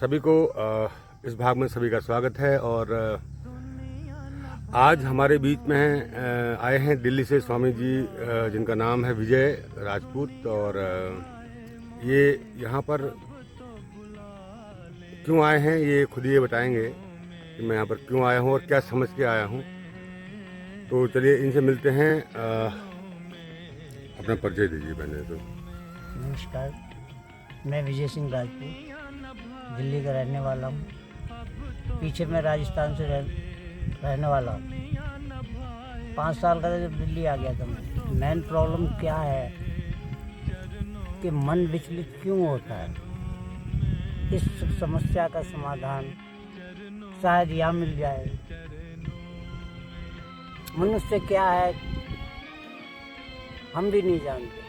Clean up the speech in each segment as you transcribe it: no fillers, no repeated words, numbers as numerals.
सभी को इस भाग में सभी का स्वागत है। और आज हमारे बीच में आए हैं दिल्ली से स्वामी जी, जिनका नाम है विजय राजपूत। और ये यहाँ पर क्यों आए हैं ये खुद ये बताएंगे कि मैं यहाँ पर क्यों आया हूँ और क्या समझ के आया हूँ। तो चलिए इनसे मिलते हैं। अपना परिचय दीजिए पहले तो। नमस्कार, मैं विजय सिंह राजपूत दिल्ली का रहने वाला हूँ। पीछे मैं राजस्थान से रहने वाला हूँ। 5 साल का जब दिल्ली आ गया था मैं। मेन प्रॉब्लम क्या है कि मन विचलित क्यों होता है, इस समस्या का समाधान शायद यहाँ मिल जाए। मनुष्य क्या है हम भी नहीं जानते,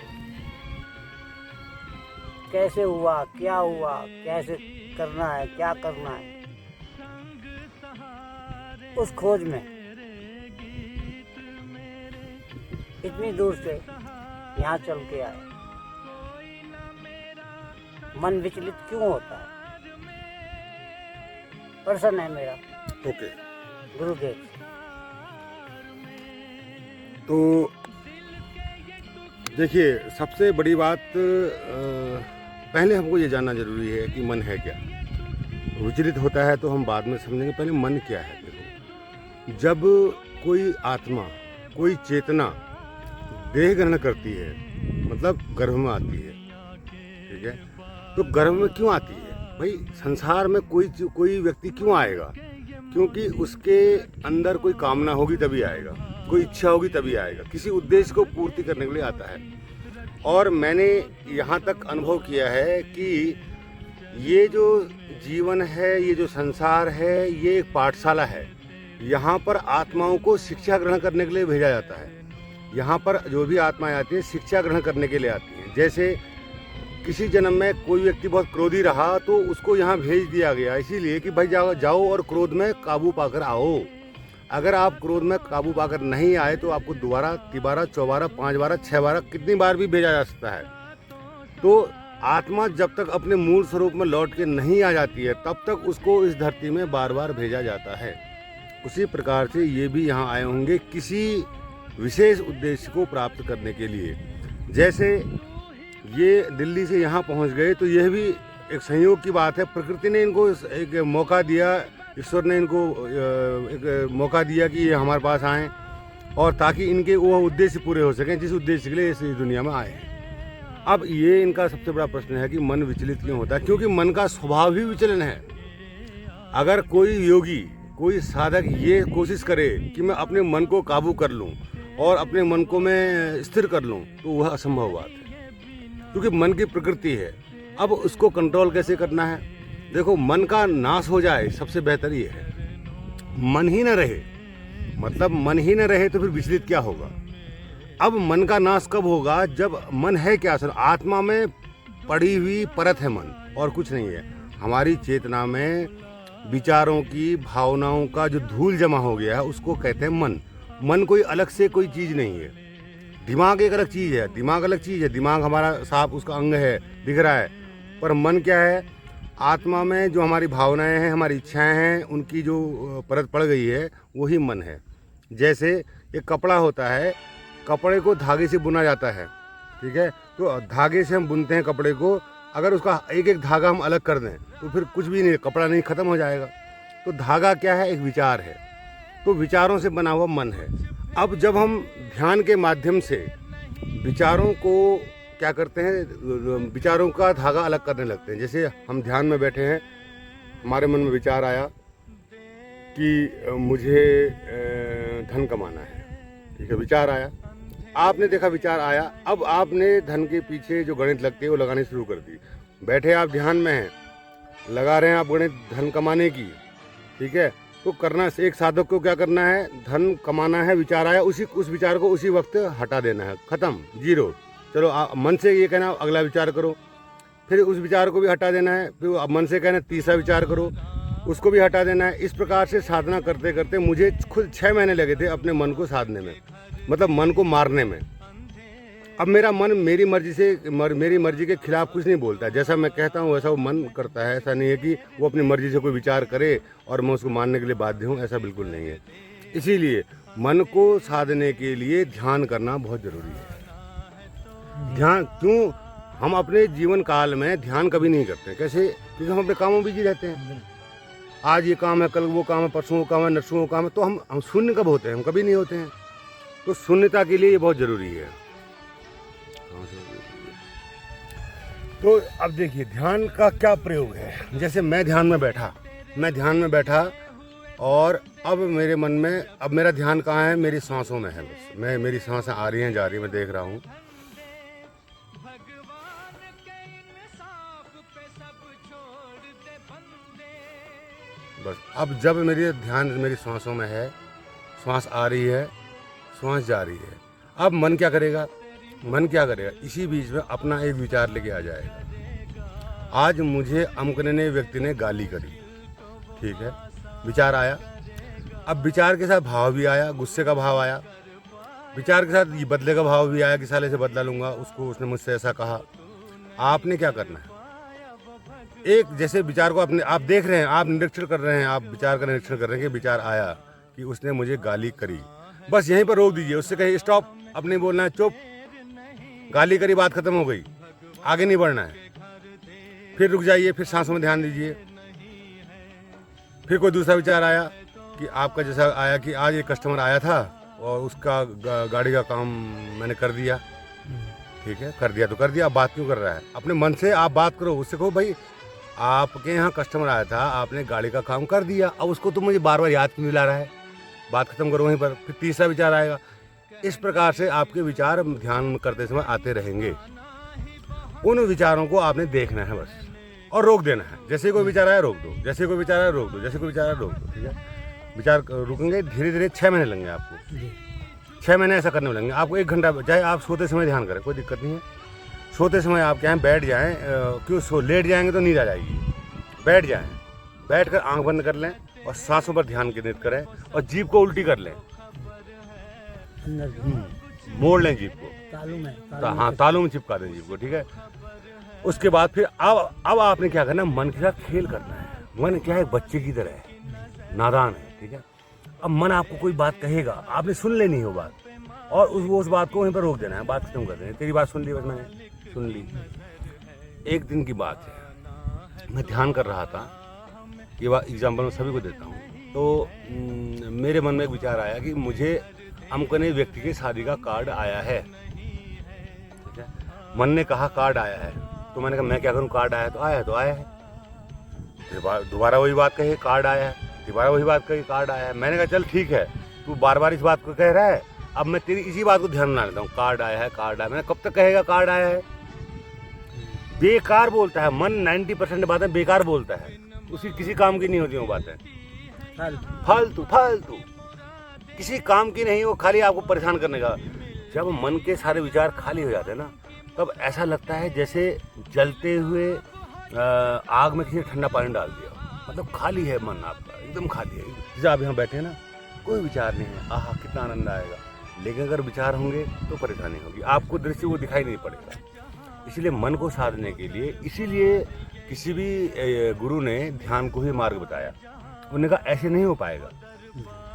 कैसे हुआ, क्या हुआ, कैसे करना है, क्या करना है, उस खोज में इतनी दूर से यहाँ चल के आए। मन विचलित क्यों होता है, प्रश्न है मेरा। ओके, गुरुदेव। तो देखिए, सबसे बड़ी बात पहले हमको ये जानना जरूरी है कि मन है क्या। विचलित होता है तो हम बाद में समझेंगे, पहले मन क्या है। देखो, जब कोई आत्मा, कोई चेतना देह ग्रहण करती है, मतलब गर्भ में आती है, ठीक है, तो गर्भ में क्यों आती है भाई? संसार में कोई व्यक्ति क्यों आएगा? क्योंकि उसके अंदर कोई कामना होगी तभी आएगा, कोई इच्छा होगी तभी आएगा, किसी उद्देश्य को पूर्ति करने के लिए आता है। और मैंने यहाँ तक अनुभव किया है कि ये जो जीवन है, ये जो संसार है, ये एक पाठशाला है। यहाँ पर आत्माओं को शिक्षा ग्रहण करने के लिए भेजा जाता है। यहाँ पर जो भी आत्माएं आती हैं शिक्षा ग्रहण करने के लिए आती हैं। जैसे किसी जन्म में कोई व्यक्ति बहुत क्रोधी रहा तो उसको यहाँ भेज दिया गया इसीलिए कि भाई जाओ और क्रोध में काबू पाकर आओ। अगर आप क्रोध में काबू पाकर नहीं आए तो आपको दोबारा, तिबारा, 4 5 बार, 6 बार, कितनी बार भी भेजा जा सकता है। तो आत्मा जब तक अपने मूल स्वरूप में लौट के नहीं आ जाती है तब तक उसको इस धरती में बार बार भेजा जाता है। उसी प्रकार से ये भी यहाँ आए होंगे किसी विशेष उद्देश्य को प्राप्त करने के लिए। जैसे ये दिल्ली से यहाँ पहुँच गए तो यह भी एक संयोग की बात है। प्रकृति ने इनको एक मौका दिया, ईश्वर ने इनको एक मौका दिया कि ये हमारे पास आएँ, और ताकि इनके वो उद्देश्य पूरे हो सकें जिस उद्देश्य के लिए इस दुनिया में आए हैं। अब ये इनका सबसे बड़ा प्रश्न है कि मन विचलित क्यों होता है? क्योंकि मन का स्वभाव ही विचलन है। अगर कोई योगी, कोई साधक ये कोशिश करे कि मैं अपने मन को काबू कर लूँ और अपने मन को मैं स्थिर कर लूँ तो वह असंभव बात है, क्योंकि मन की प्रकृति है। अब उसको कंट्रोल कैसे करना है? देखो, मन का नाश हो जाए सबसे बेहतर ये है। मन ही न रहे, मतलब मन ही न रहे तो फिर विचलित क्या होगा? अब मन का नाश कब होगा? जब मन है क्या? सर, आत्मा में पड़ी हुई परत है मन, और कुछ नहीं है। हमारी चेतना में विचारों की, भावनाओं का जो धूल जमा हो गया है उसको कहते हैं मन। मन कोई अलग से कोई चीज़ नहीं है। दिमाग एक अलग चीज़ है, दिमाग अलग चीज़ है। दिमाग हमारा साफ उसका अंग है, दिख रहा है। पर मन क्या है? आत्मा में जो हमारी भावनाएं हैं, हमारी इच्छाएं हैं, उनकी जो परत पड़ गई है वही मन है। जैसे एक कपड़ा होता है, कपड़े को धागे से बुना जाता है, ठीक है, तो धागे से हम बुनते हैं कपड़े को। अगर उसका एक एक धागा हम अलग कर दें तो फिर कुछ भी नहीं, कपड़ा नहीं, ख़त्म हो जाएगा। तो धागा क्या है? एक विचार है। तो विचारों से बना हुआ मन है। अब जब हम ध्यान के माध्यम से विचारों को क्या करते हैं, विचारों का धागा अलग करने लगते हैं। जैसे हम ध्यान में बैठे हैं, हमारे मन में विचार आया कि मुझे धन कमाना है, ठीक है, विचार आया। आपने देखा विचार आया, अब आपने धन के पीछे जो गणित लगती है वो लगानी शुरू कर दी। बैठे आप ध्यान में हैं, लगा रहे हैं आप गणित धन कमाने की, ठीक है। तो करना, एक साधक को क्या करना है? धन कमाना है, विचार आया, उस विचार को उसी वक्त हटा देना है, खत्म, जीरो। चलो मन से ये कहना अगला विचार करो, फिर उस विचार को भी हटा देना है, फिर मन से कहना तीसरा विचार करो, उसको भी हटा देना है। इस प्रकार से साधना करते करते मुझे खुद 6 महीने लगे थे अपने मन को साधने में, मतलब मन को मारने में। अब मेरा मन मेरी मर्जी के खिलाफ कुछ नहीं बोलता है। जैसा मैं कहता हूँ वैसा वो मन करता है। ऐसा नहीं है कि वो अपनी मर्जी से कोई विचार करे और मैं उसको मानने के लिए बाध्य हूँ, ऐसा बिल्कुल नहीं है। इसीलिए मन को साधने के लिए ध्यान करना बहुत ज़रूरी है। ध्यान क्यों, हम अपने जीवन काल में ध्यान कभी नहीं करते। कैसे? क्योंकि हम अपने कामों में बिजी रहते हैं। आज ये काम है, कल वो काम है, परसों वो काम है, नरसों वो काम है, तो हम शून्य कब होते हैं? हम कभी नहीं होते हैं। तो शून्यता के लिए ये बहुत ज़रूरी है। तो अब देखिए ध्यान का क्या प्रयोग है। जैसे मैं ध्यान में बैठा और अब मेरे मन में, अब मेरा ध्यान कहाँ है? मेरी सांसों में है। बस मेरी सांसें आ रही हैं, जा रही हैं, मैं देख रहा हूँ। बस अब जब मेरी ध्यान मेरी सांसों में है, सांस आ रही है, सांस जा रही है। अब मन क्या करेगा? इसी बीच में अपना एक विचार लेके आ जाएगा। आज मुझे अमुकने व्यक्ति ने गाली करी, ठीक है, विचार आया। अब विचार के साथ भाव भी आया, गुस्से का भाव आया। विचार के साथ ये बदले का भाव भी आया कि साले से बदला लूंगा, उसने मुझसे ऐसा कहा। आपने क्या करना है? एक जैसे विचार को अपने आप देख रहे हैं, आप निरीक्षण कर रहे हैं, आप विचार का निरीक्षण कर रहे हैं कि विचार आया कि उसने मुझे गाली करी, बस यहीं पर रोक दीजिए। उससे कहिए स्टॉप, अब नहीं बोलना है, चुप, गाली करी, बात खत्म हो गई, आगे नहीं बढ़ना है। फिर रुक जाइए, फिर सांसों में ध्यान दीजिए। फिर कोई दूसरा विचार आया कि आपका जैसा आया कि आज एक कस्टमर आया था और उसका गाड़ी का काम मैंने कर दिया, ठीक है, कर दिया तो कर दिया। अब बात क्यों कर रहा है? अपने मन से आप बात करो, उससे कहो भाई आपके यहाँ कस्टमर आया था, आपने गाड़ी का काम कर दिया, अब उसको तो मुझे बार बार याद क्यों दिला रहा है? बात खत्म करो वहीं पर। फिर तीसरा विचार आएगा। इस प्रकार से आपके विचार ध्यान करते समय आते रहेंगे। उन विचारों को आपने देखना है बस, और रोक देना है। जैसे कोई विचार आया रोक दो, जैसे कोई विचार आया रोक दो, जैसे कोई विचार आया रोक दो, ठीक है। विचार रुकेंगे, धीरे धीरे 6 महीने लगेंगे आपको। 6 महीने ऐसा करने में लगेंगे आपको। 1 घंटा, चाहे आप सोते समय ध्यान करें, कोई दिक्कत नहीं है। सोते समय आप क्या है, बैठ जाएं। क्यों लेट जाएंगे तो नींद आ जाएगी। बैठ जाएं, बैठ कर आँख बंद कर लें और सांसों पर ध्यान केंद्रित करें और जीभ को उल्टी कर लें, मोड़ लें जीभ को, हाँ तालू में चिपका दें जीभ को, ठीक है। उसके बाद फिर अब आपने क्या करना, मन के साथ खेल करना है। मन क्या है, बच्चे की तरह है, नादान है, ठीक है। अब मन आपको कोई बात कहेगा, आपने सुन लेनी है वो बात, और उस बात को वहीं पर रोक देना है, बात खत्म कर देना है। तेरी बात सुन ली, बस मैंने सुन ली। एक दिन की बात है, मैं ध्यान कर रहा था, ये बात एग्जाम्पल मैं सभी को देता हूँ। तो मेरे मन में एक विचार आया कि मुझे अमुकने व्यक्ति की शादी का कार्ड आया है, ठीक है। मन ने कहा कार्ड आया है, तो मैंने कहा मैं क्या करूं, कार्ड आया तो आया है। दोबारा वही बात कही, कार्ड आया है। दोबारा वही बात कही, कार्ड आया है। मैंने कहा चल ठीक है, तू बार बार इस बात को कह रहा है, अब मैं तेरी इसी बात को ध्यान में ला लेता हूँ। कार्ड आया है, कार्ड आया। मैंने कब तक कहेगा कार्ड आया है? बेकार बोलता है मन। 90% बातें बेकार बोलता है, उसकी किसी काम की नहीं होती वो बातें, फालतू फालतू, किसी काम की नहीं, वो खाली आपको परेशान करने का। जब मन के सारे विचार खाली हो जाते हैं ना, तब ऐसा लगता है जैसे जलते हुए आग में किसी ने ठंडा पानी डाल दिया। मतलब खाली है मन आपका, एकदम खाली है। जैसे आप यहाँ बैठे हैं ना, कोई विचार नहीं है, आहा कितना आनंद आएगा। लेकिन अगर विचार होंगे तो परेशानी होगी, आपको दृश्य वो दिखाई नहीं पड़ेगा। इसलिए मन को साधने के लिए, इसीलिए किसी भी गुरु ने ध्यान को ही मार्ग बताया। उन्होंने कहा ऐसे नहीं हो पाएगा,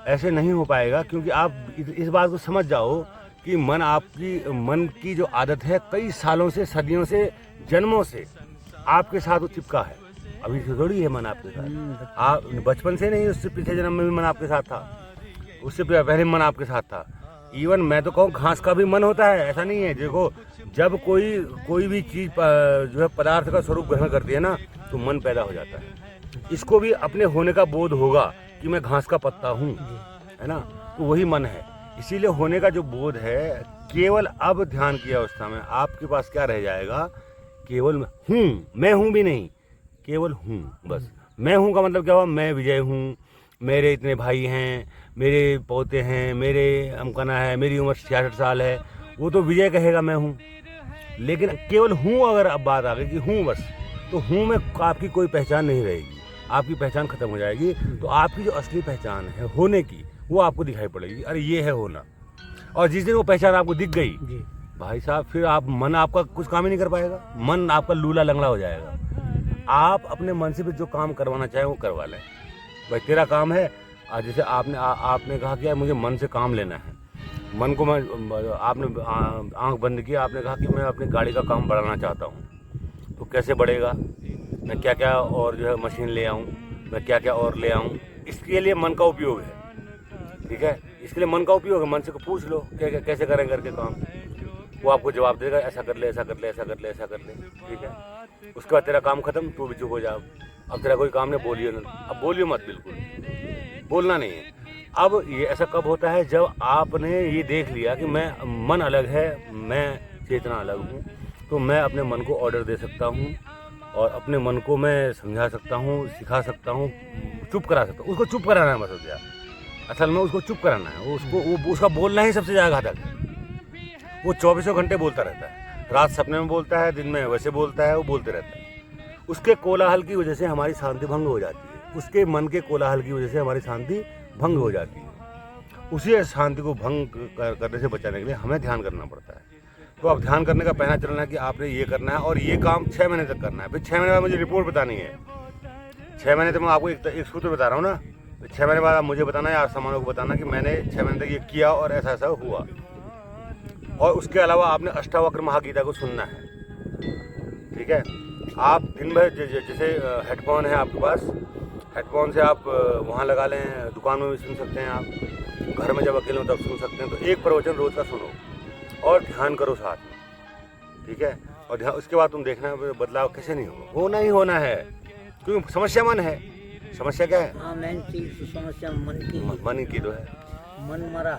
ऐसे नहीं हो पाएगा, क्योंकि आप इस बात को समझ जाओ कि मन की जो आदत है, कई सालों से, सदियों से, जन्मों से आपके साथ वो चिपका है। अभी से थोड़ी है मन आपके साथ, आप बचपन से नहीं, उससे पिछले जन्म में भी मन आपके साथ था, उससे पहले मन आपके साथ था। इवन मैं तो कहूँ घास का भी मन होता है, ऐसा नहीं है। देखो जब कोई भी चीज़ जो है पदार्थ का स्वरूप ग्रहण करती है ना, तो मन पैदा हो जाता है। इसको भी अपने होने का बोध होगा कि मैं घास का पत्ता हूँ, है ना, तो वही मन है। इसीलिए होने का जो बोध है, केवल अब ध्यान की अवस्था में आपके पास क्या रह जाएगा, केवल हूँ, मैं हूँ भी नहीं, केवल हूँ बस। मैं हूँ का मतलब क्या हुआ, मैं विजय हूँ, मेरे इतने भाई हैं, मेरे पोते हैं, मेरे अमकना है, मेरी उम्र 66 साल है, वो तो विजय कहेगा मैं हूँ। लेकिन केवल हूँ अगर अब बात आ गई कि हूँ बस, तो हूँ में आपकी कोई पहचान नहीं रहेगी, आपकी पहचान खत्म हो जाएगी। तो आपकी जो असली पहचान है होने की, वो आपको दिखाई पड़ेगी, अरे ये है होना। और जिस दिन वो पहचान आपको दिख गई, भाई साहब फिर आप मन आपका कुछ काम ही नहीं कर पाएगा, मन आपका लूला लंगड़ा हो जाएगा। आप अपने मन से भी जो काम करवाना चाहें वो करवा लें। भाई तेरा काम है, जैसे आपने कहा कि यार मुझे मन से काम लेना है, मन को मैं आपने आंख बंद किया, आपने कहा कि मैं अपनी गाड़ी का काम बढ़ाना चाहता हूँ, तो कैसे बढ़ेगा, मैं क्या क्या और जो है मशीन ले आऊँ, मैं क्या क्या और ले आऊँ, इसके लिए मन का उपयोग है। ठीक है, इसके लिए मन का उपयोग है। मन से को पूछ लो क्या क्या कैसे करें करके काम, वो आपको जवाब देगा, ऐसा कर ले, ऐसा कर ले, ऐसा कर ले, ऐसा कर ले। ठीक है, उसके बाद तेरा काम खत्म, तू भी चुप हो जा। अब तेरा कोई काम नहीं, बोलियो ना, अब बोलियो मत, बिल्कुल बोलना नहीं है। अब ये ऐसा कब होता है, जब आपने ये देख लिया कि मैं मन अलग है, मैं चेतना अलग हूँ, तो मैं अपने मन को ऑर्डर दे सकता हूँ और अपने मन को मैं समझा सकता हूँ, सिखा सकता हूँ, चुप करा सकता हूँ। उसको चुप कराना है मतलब यार, असल में उसको चुप कराना है। वो उसका बोलना ही सबसे ज़्यादा घातक है। वो 24 घंटे बोलता रहता है, रात सपने में बोलता है, दिन में वैसे बोलता है, वो बोलते रहता है। उसके कोलाहल की वजह से हमारी शांति भंग हो जाती है, उसके मन के कोलाहल की वजह से हमारी शांति भंग हो जाती है। उसी शांति को भंग करने से बचाने के लिए हमें ध्यान करना पड़ता है। तो अब ध्यान करने का पहला चरण है कि आपने ये करना है और ये काम 6 महीने तक करना है। फिर 6 महीने बाद मुझे रिपोर्ट बतानी है। 6 महीने तक मैं आपको एक सूत्र बता रहा हूँ ना, तो 6 महीने बाद आप मुझे बताना है, आप सामानों को बताना कि मैंने 6 महीने तक ये किया और ऐसा ऐसा हुआ। और उसके अलावा आपने अष्टावक्र महागीता को सुनना है। ठीक है, आप दिन भर जैसे हेडफोन है आपके पास, हेडफोन से आप वहाँ लगा लें, दुकान में भी सुन सकते हैं, आप घर में जब अकेले हो तब सुन सकते हैं। तो एक प्रवचन रोज का सुनो और ध्यान करो साथ में। ठीक है, और उसके बाद तुम देखना बदलाव कैसे नहीं होगा, होना ही होना है, क्योंकि समस्या मन है। समस्या क्या है? हाँ, मेन चीज समस्या मन की तो है। मन मरा,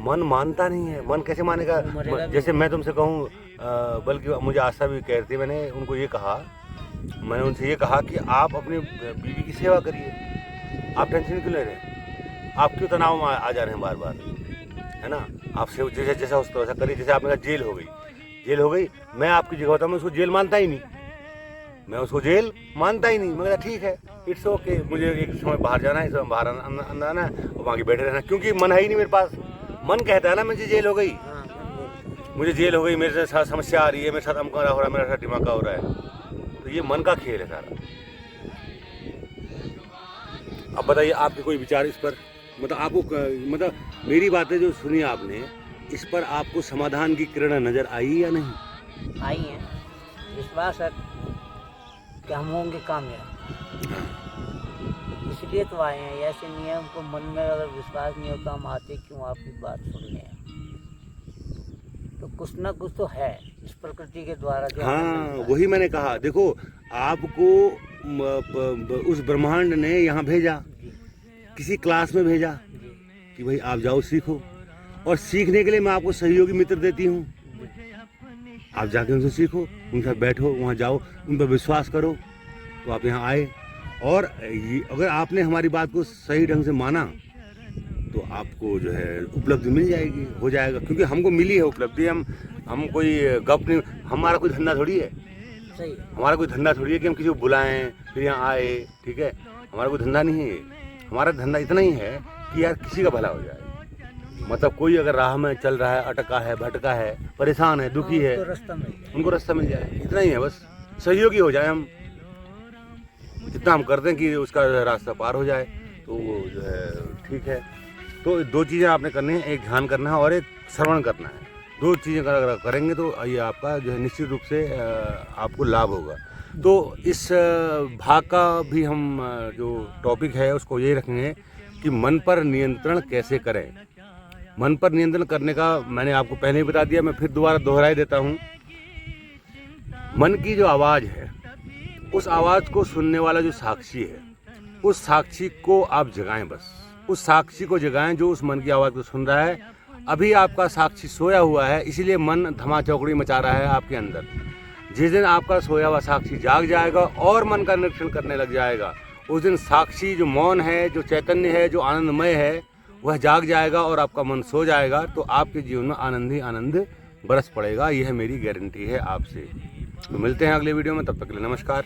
मन मानता नहीं है। मन कैसे मानेगा? जैसे मैं तुमसे कहूँ, बल्कि मुझे आशा भी कह रही थी, मैंने उनसे ये कहा कि आप अपनी बीवी की सेवा करिए, आप टेंशन क्यों ले रहे हैं, आप क्यों तनाव में आ जा रहे हैं बार बार, है ना? आप जैसे जैसा उसको वैसा करिए। जैसे आपने कहा जेल हो गई, मैं आपकी जगह होता, मैं उसको जेल मानता ही नहीं, मैं ठीक है, इट्स ओके, मुझे एक समय बाहर जाना है, इस समय बाहर अंदर आना है और बाकी बैठे रहना, क्योंकि मन है ही नहीं मेरे पास। मन कहता है ना मुझे जेल हो गई, मेरे साथ समस्या आ रही है, मेरे साथ अमका हो रहा है, मेरे साथ दिमाग का हो रहा है। तो ये मन का खेल है सारा। अब बताइए आपके कोई विचार इस पर, मतलब आपको मेरी बातें जो सुनी आपने, इस पर आपको समाधान की किरण नजर आई या नहीं? आई है, विश्वास है कि हम होंगे कामयाब, इसलिए तो आए हैं। ऐसे नियम को मन में अगर विश्वास नहीं होता, हम आते क्यों आपकी बात सुनने हैं? तो कुछ ना कुछ तो है इस प्रकृति के द्वारा जो। हाँ, वही मैंने कहा। देखो, आपको उस ब्रह्मांड ने यहाँ भेजा, किसी क्लास में भेजा कि भाई आप जाओ सीखो, और सीखने के लिए मैं आपको सहयोगी मित्र देती हूँ। आप जाके उनसे सीखो, उनके साथ बैठो, वहाँ जाओ, उन पर विश्वास करो, तो आप यहाँ आए। और अगर आपने हमारी बात को सही ढंग से माना तो आपको जो है उपलब्धि मिल जाएगी, हो जाएगा, क्योंकि हमको मिली है उपलब्धि। हम कोई गप नहीं, हमारा कोई धंधा थोड़ी है, सही, हमारा कोई धंधा थोड़ी है कि हम किसी को बुलाएं फिर यहाँ आए। ठीक है, हमारा कोई धंधा नहीं है। हमारा धंधा इतना ही है कि यार किसी का भला हो जाए। मतलब कोई अगर राह में चल रहा है, अटका है, भटका है, परेशान है, दुखी है, उनको रास्ता मिल जाए, इतना ही है बस। सहयोगी हो जाए हम, इतना हम करते हैं कि उसका रास्ता पार हो जाए, तो वो जो है ठीक है। तो 2 चीज़ें आपने करनी है, एक ध्यान करना है और एक श्रवण करना है। 2 चीज़ें अगर करेंगे तो ये आपका जो है निश्चित रूप से आपको लाभ होगा। तो इस भाग का भी हम जो टॉपिक है उसको यही रखेंगे कि मन पर नियंत्रण कैसे करें। मन पर नियंत्रण करने का मैंने आपको पहले ही बता दिया, मैं फिर दोबारा दोहराई देता हूँ। मन की जो आवाज़ है, उस आवाज़ को सुनने वाला जो साक्षी है, उस साक्षी को आप जगाएं। बस उस साक्षी को जगाएं जो उस मन की आवाज़ को सुन रहा है। अभी आपका साक्षी सोया हुआ है, इसीलिए मन धमा चौकड़ी मचा रहा है आपके अंदर। जिस दिन आपका सोया हुआ साक्षी जाग जाएगा और मन का निरीक्षण करने लग जाएगा, उस दिन साक्षी जो मौन है, जो चैतन्य है, जो आनंदमय है, वह जाग जाएगा और आपका मन सो जाएगा। तो आपके जीवन में आनंद ही आनंद बरस पड़ेगा। यह मेरी गारंटी है आपसे। तो मिलते हैं अगले वीडियो में, तब तक के लिए नमस्कार।